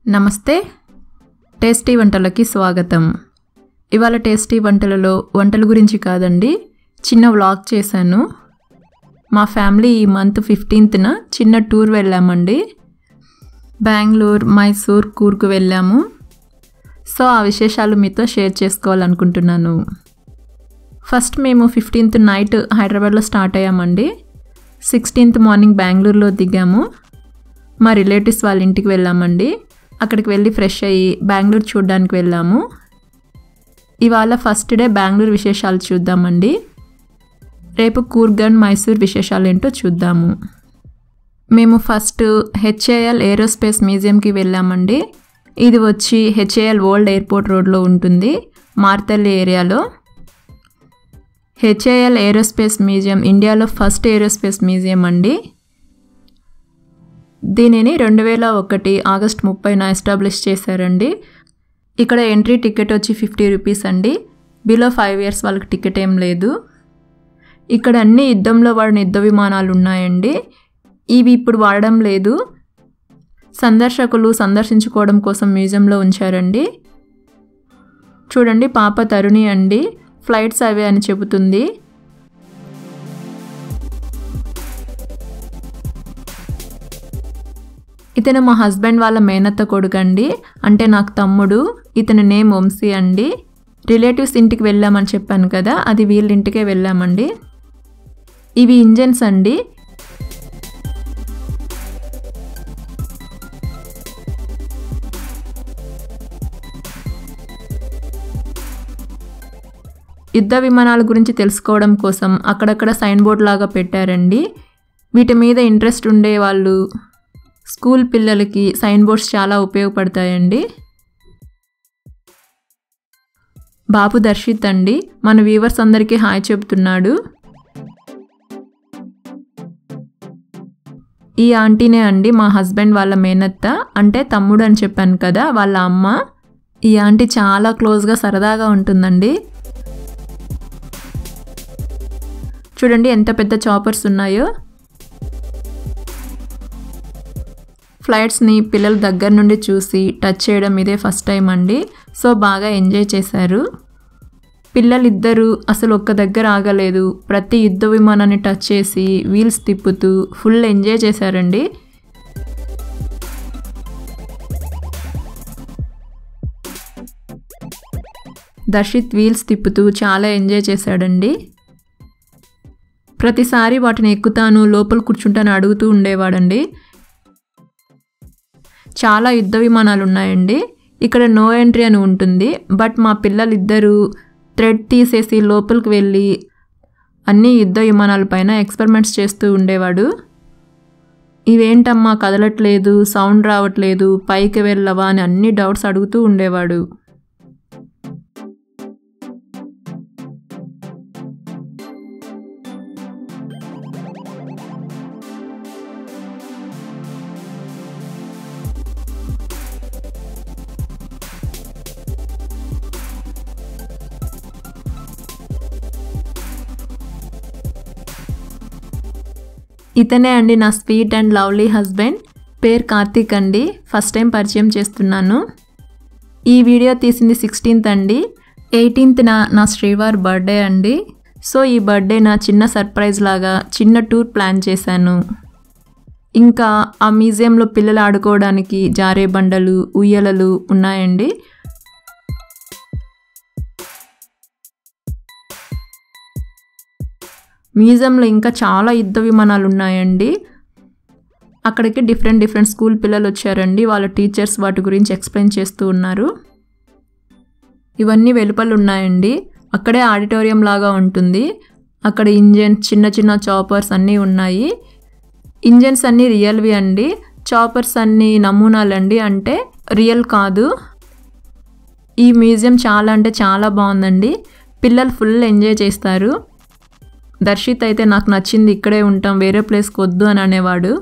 నమస్తే టేస్టీ వంటలకి స్వాగతం. ఇవాళ టేస్టీ వంటలలో వంటల గురించి కాదండి, చిన్న వ్లాగ్ చేశాను. మా ఫ్యామిలీ ఈ మంత్ 15న చిన్న టూర్ వెళ్ళామండి. బెంగళూరు, మైసూర్, కూర్గ్ వెళ్ళాము. సో ఆ విశేషాలు మీతో షేర్ చేసుకోవాలనుకుంటున్నాను. ఫస్ట్ మేము 15th నైట్ హైదరాబాద్లో స్టార్ట్ అయ్యామండి. 16th మార్నింగ్ బెంగళూరులో దిగాము. మా రిలేటివ్స్ వాళ్ళ ఇంటికి వెళ్ళామండి. అక్కడికి వెళ్ళి ఫ్రెష్ అయ్యి బెంగళూరు చూడడానికి వెళ్ళాము. ఇవాళ ఫస్ట్ డే బెంగళూరు విశేషాలు చూద్దామండి. రేపు కూర్గ్ అండ్ మైసూర్ విశేషాలు ఏంటో చూద్దాము. మేము ఫస్ట్ HAL ఏరోస్పేస్ మ్యూజియంకి వెళ్ళామండి. ఇది వచ్చి HAL ఓల్డ్ ఎయిర్పోర్ట్ రోడ్లో ఉంటుంది, మార్తల్లి ఏరియాలో. HAL ఏరోస్పేస్ మ్యూజియం ఇండియాలో ఫస్ట్ ఏరోస్పేస్ మ్యూజియం అండి. దీనిని 2001 ఆగస్ట్ 30న ఎస్టాబ్లిష్ చేశారండి. ఇక్కడ ఎంట్రీ టికెట్ వచ్చి 50 రూపీస్ అండి. బిలో 5 years వాళ్ళకి టికెట్ ఏం లేదు. ఇక్కడ అన్ని యుద్ధంలో వాడిన యుద్ధ విమానాలు ఉన్నాయండి. ఇవి ఇప్పుడు వాడడం లేదు. సందర్శకులు సందర్శించుకోవడం కోసం మ్యూజియంలో ఉంచారండి. చూడండి, పాప తరుణి అండి ఫ్లైట్స్ అవే అని చెబుతుంది. ఇతను మా హస్బెండ్ వాళ్ళ మేనత్త కొడుకు అండి, అంటే నాకు తమ్ముడు. ఇతని నేమ్ వంశీ అండి. రిలేటివ్స్ ఇంటికి వెళ్ళామని చెప్పాను కదా, అది వీళ్ళ ఇంటికే వెళ్ళామండి. ఇవి ఇంజన్స్ అండి. యుద్ధ విమానాల గురించి తెలుసుకోవడం కోసం అక్కడక్కడ సైన్ బోర్డ్ లాగా పెట్టారండి. వీటి మీద ఇంట్రెస్ట్ ఉండే వాళ్ళు, స్కూల్ పిల్లలకి సైన్ బోర్డ్స్ చాలా ఉపయోగపడతాయండి. బాబు దర్శిత్ అండి మన వ్యూవర్స్ అందరికీ హాయ్ చెబుతున్నాడు. ఈ ఆంటీనే అండి మా హస్బెండ్ వాళ్ళ మేనత్త, అంటే తమ్ముడు అని చెప్పాను కదా, వాళ్ళ అమ్మ. ఈ ఆంటీ చాలా క్లోజ్గా సరదాగా ఉంటుందండి. చూడండి ఎంత పెద్ద చాపర్స్ ఉన్నాయో. ఫ్లైట్స్ని పిల్లల దగ్గర నుండి చూసి టచ్ చేయడం ఇదే ఫస్ట్ టైం అండి. సో బాగా ఎంజాయ్ చేశారు. పిల్లలిద్దరూ అసలు ఒక్క దగ్గర ఆగలేదు. ప్రతి యుద్ధ విమానాన్ని టచ్ చేసి వీల్స్ తిప్పుతూ ఫుల్ ఎంజాయ్ చేశారండి. దర్శిత్ వీల్స్ తిప్పుతూ చాలా ఎంజాయ్ చేశాడండి. ప్రతిసారి వాటిని ఎక్కుతాను, లోపల కూర్చుంటాను అడుగుతూ ఉండేవాడండి. చాలా యుద్ధ విమానాలు ఉన్నాయండి. ఇక్కడ నో ఎంట్రీ అని ఉంటుంది. బట్ మా పిల్లలిద్దరూ థ్రెడ్ తీసేసి లోపలికి వెళ్ళి అన్ని యుద్ధ విమానాల పైన ఎక్స్పెరిమెంట్స్ చేస్తూ ఉండేవాడు. ఇవేంటమ్మా కదలట్లేదు, సౌండ్ రావట్లేదు, పైకి వెళ్ళవా అని అన్ని డౌట్స్ అడుగుతూ ఉండేవాడు. ఇతనే అండి నా స్వీట్ అండ్ లవ్లీ హస్బెండ్. పేరు కార్తీక్ అండి. ఫస్ట్ టైం పరిచయం చేస్తున్నాను. ఈ వీడియో తీసింది 16th అండి. 18th నా శ్రీవార్ బర్త్డే అండి. సో ఈ బర్త్డే నా చిన్న సర్ప్రైజ్ లాగా చిన్న టూర్ ప్లాన్ చేశాను. ఇంకా ఆ మ్యూజియంలో పిల్లలు ఆడుకోవడానికి జారే బండలు, ఉయ్యలలు ఉన్నాయండి. మ్యూజియంలో ఇంకా చాలా యుద్ధ విమానాలు ఉన్నాయండి. అక్కడికి డిఫరెంట్ స్కూల్ పిల్లలు వచ్చారండి. వాళ్ళ టీచర్స్ వాటి గురించి ఎక్స్ప్లెయిన్ చేస్తూ ఉన్నారు. ఇవన్నీ వెలుపల ఉన్నాయండి. అక్కడే ఆడిటోరియం లాగా ఉంటుంది. అక్కడ ఇంజన్స్, చిన్న చాపర్స్ అన్నీ ఉన్నాయి. ఇంజన్స్ అన్నీ రియల్వి అండి. చాపర్స్ అన్నీ నమూనాలండి, అంటే రియల్ కాదు. ఈ మ్యూజియం చాలా అంటే చాలా బాగుందండి. పిల్లలు ఫుల్ ఎంజాయ్ చేస్తారు. దర్శిత్ అయితే నాకు నచ్చింది, ఇక్కడే ఉంటాం, వేరే ప్లేస్కి వద్దు అని అనేవాడు.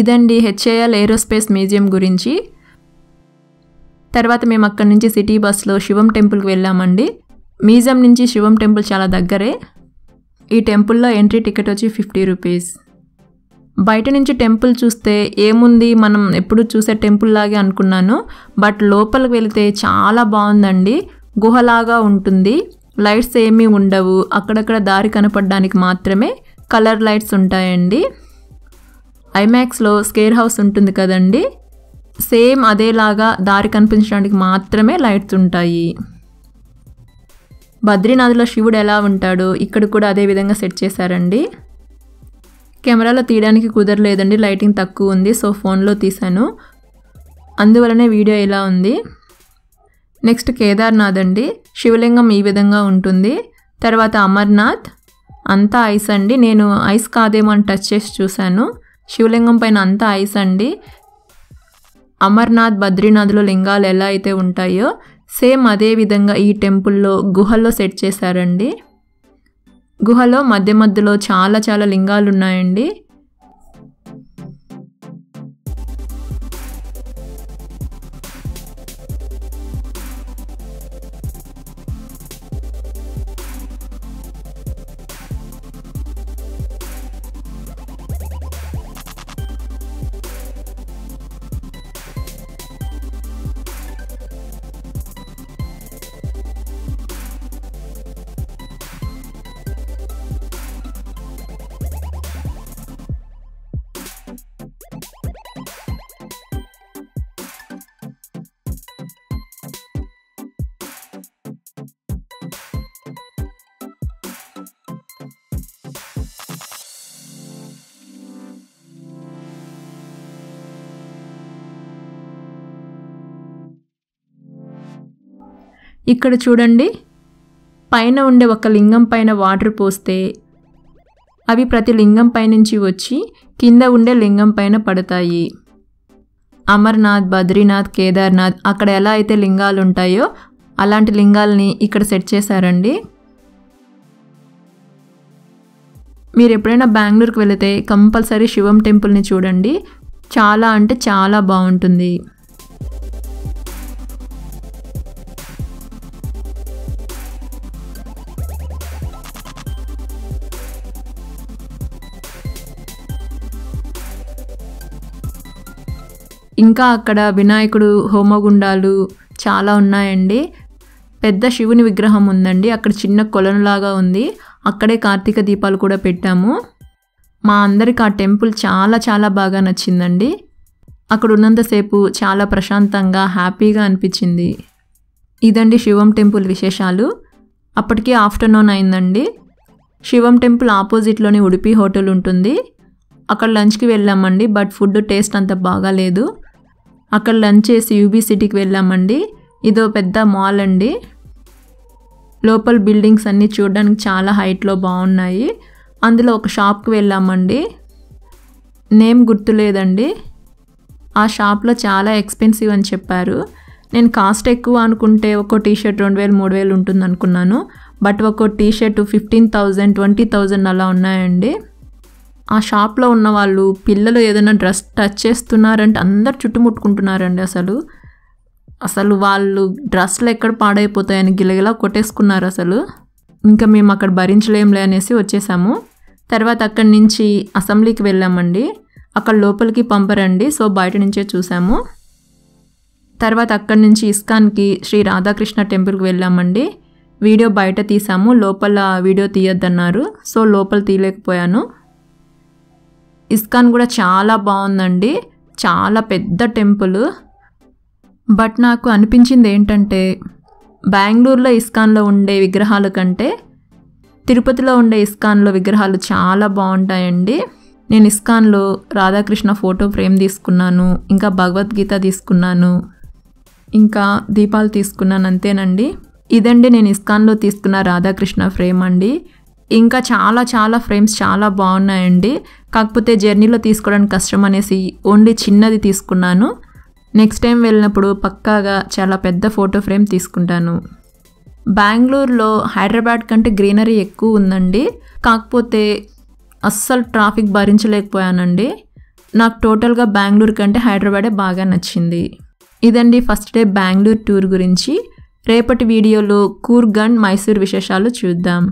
ఇదండి హెచ్ఏఎల్ ఏరోస్పేస్ మ్యూజియం గురించి. తర్వాత మేము అక్కడి నుంచి సిటీ బస్లో శివం టెంపుల్కి వెళ్ళామండి. మ్యూజియం నుంచి శివం టెంపుల్ చాలా దగ్గరే. ఈ టెంపుల్లో ఎంట్రీ టికెట్ వచ్చి 50 రూపీస్. బయట నుంచి టెంపుల్ చూస్తే ఏముంది, మనం ఎప్పుడు చూసే టెంపుల్ లాగే అనుకున్నాను. బట్ లోపలికి వెళితే చాలా బాగుందండి. గుహలాగా ఉంటుంది. లైట్స్ ఏమీ ఉండవు. అక్కడక్కడ దారి కనపడడానికి మాత్రమే కలర్ లైట్స్ ఉంటాయండి. ఐమాక్స్లో స్కేర్ హౌస్ ఉంటుంది కదండి, సేమ్ అదేలాగా దారి కనిపించడానికి మాత్రమే లైట్స్ ఉంటాయి. బద్రీనాథ్లో శివుడు ఎలా ఉంటాడో ఇక్కడ కూడా అదే విధంగా సెట్ చేశారండి. కెమెరాలో తీయడానికి కుదరలేదండి, లైటింగ్ తక్కువ ఉంది. సో ఫోన్లో తీశాను, అందువలనే వీడియో ఇలా ఉంది. నెక్స్ట్ కేదార్నాథ్ అండి. శివలింగం ఈ విధంగా ఉంటుంది. తర్వాత అమర్నాథ్, అంతా ఐస్ అండి. నేను ఐస్ కాదేమో అని టచ్ చేసి చూశాను. శివలింగం పైన అంతా ఐస్ అండి. అమర్నాథ్, బద్రీనాథ్లో లింగాలు ఎలా అయితే ఉంటాయో సేమ్ అదే విధంగా ఈ టెంపుల్లో గుహల్లో సెట్ చేశారండి. గుహలో మధ్య మధ్యలో చాలా చాలా లింగాలు ఉన్నాయండి. ఇక్కడ చూడండి, పైన ఉండే ఒక లింగం పైన వాటర్ పోస్తే అవి ప్రతి లింగం పైనుంచి వచ్చి కింద ఉండే లింగం పైన పడతాయి. అమర్నాథ్, బద్రీనాథ్, కేదార్నాథ్ అక్కడ ఎలా అయితే లింగాలు ఉంటాయో అలాంటి లింగాలని ఇక్కడ సెట్ చేశారండి. మీరు ఎప్పుడైనా బెంగళూరుకి వెళితే కంపల్సరీ శివం టెంపుల్ని చూడండి. చాలా అంటే చాలా బాగుంటుంది. ఇంకా అక్కడ వినాయకుడు హోమగుండాలు చాలా ఉన్నాయండి. పెద్ద శివుని విగ్రహం ఉందండి. అక్కడ చిన్న కొలనులాగా ఉంది. అక్కడే కార్తీక దీపాలు కూడా పెట్టాము. మా అందరికి ఆ టెంపుల్ చాలా చాలా బాగా నచ్చిందండి. అక్కడ ఉన్నంతసేపు చాలా ప్రశాంతంగా హ్యాపీగా అనిపించింది. ఇదండి శివం టెంపుల్ విశేషాలు. అప్పటికే ఆఫ్టర్నూన్ అయిందండి. శివం టెంపుల్ ఆపోజిట్లోని ఉడిపి హోటల్ ఉంటుంది. అక్కడ లంచ్కి వెళ్ళామండి. బట్ ఫుడ్ టేస్ట్ అంత బాగాలేదు. అక్కడ లంచ్ చేసి యూబీ సిటీకి వెళ్ళామండి. ఇదో పెద్ద మాల్ అండి. లోపల బిల్డింగ్స్ అన్నీ చూడడానికి చాలా హైట్లో బాగున్నాయి. అందులో ఒక షాప్కి వెళ్ళామండి. నేమ్ గుర్తులేదండి. ఆ షాప్లో చాలా ఎక్స్పెన్సివ్ అని చెప్పారు. నేను కాస్ట్ ఎక్కువ అనుకుంటే ఒక్కో టీషర్ట్ 2000, 3000 ఉంటుంది అనుకున్నాను. బట్ ఒక్కో టీషర్ట్ 15,000, 20,000 అలా ఉన్నాయండి. ఆ షాప్లో ఉన్న వాళ్ళు పిల్లలు ఏదైనా డ్రెస్ టచ్ చేస్తున్నారంటే అందరు చుట్టుముట్టుకుంటున్నారండి. అసలు వాళ్ళు డ్రెస్లు ఎక్కడ పాడైపోతాయని గిలగిలా కొట్టేసుకున్నారు అసలు. ఇంకా మేము అక్కడ భరించలేంలే అనేసి వచ్చేసాము. తర్వాత అక్కడి నుంచి అసెంబ్లీకి వెళ్ళామండి. అక్కడ లోపలికి పంపరండి, సో బయట నుంచే చూసాము. తర్వాత అక్కడి నుంచి ఇస్కాన్కి శ్రీ రాధాకృష్ణ టెంపుల్కి వెళ్ళామండి. వీడియో బయట తీసాము, లోపల వీడియో తీయొద్దన్నారు, సో లోపల తీయలేకపోయాను. ఇస్కాన్ కూడా చాలా బాగుందండి. చాలా పెద్ద టెంపుల్. బట్ నాకు అనిపించింది ఏంటంటే బెంగళూరులో ఇస్కాన్లో ఉండే విగ్రహాల కంటే తిరుపతిలో ఉండే ఇస్కాన్లో విగ్రహాలు చాలా బాగుంటాయండి. నేను ఇస్కాన్లో రాధాకృష్ణ ఫోటో ఫ్రేమ్ తీసుకున్నాను, ఇంకా భగవద్గీత తీసుకున్నాను, ఇంకా దీపాలు తీసుకున్నాను, అంతేనండి. ఇదండి నేను ఇస్కాన్లో తీసుకున్న రాధాకృష్ణ ఫ్రేమ్ అండి. ఇంకా చాలా చాలా ఫ్రేమ్స్ చాలా బాగున్నాయండి. కాకపోతే జర్నీలో తీసుకోవడానికి కష్టం అనేసి ఓన్లీ చిన్నది తీసుకున్నాను. నెక్స్ట్ టైం వెళ్ళినప్పుడు పక్కాగా చాలా పెద్ద ఫోటో ఫ్రేమ్ తీసుకుంటాను. బెంగళూరులో హైదరాబాద్ కంటే గ్రీనరీ ఎక్కువ ఉందండి. కాకపోతే అస్సలు ట్రాఫిక్ భరించలేకపోయానండి. నాకు టోటల్గా బెంగళూరు కంటే హైదరాబాదే బాగా నచ్చింది. ఇదండి ఫస్ట్ డే బెంగళూరు టూర్ గురించి. రేపటి వీడియోలో కూర్గ్ అండ్ మైసూర్ విశేషాలు చూద్దాం.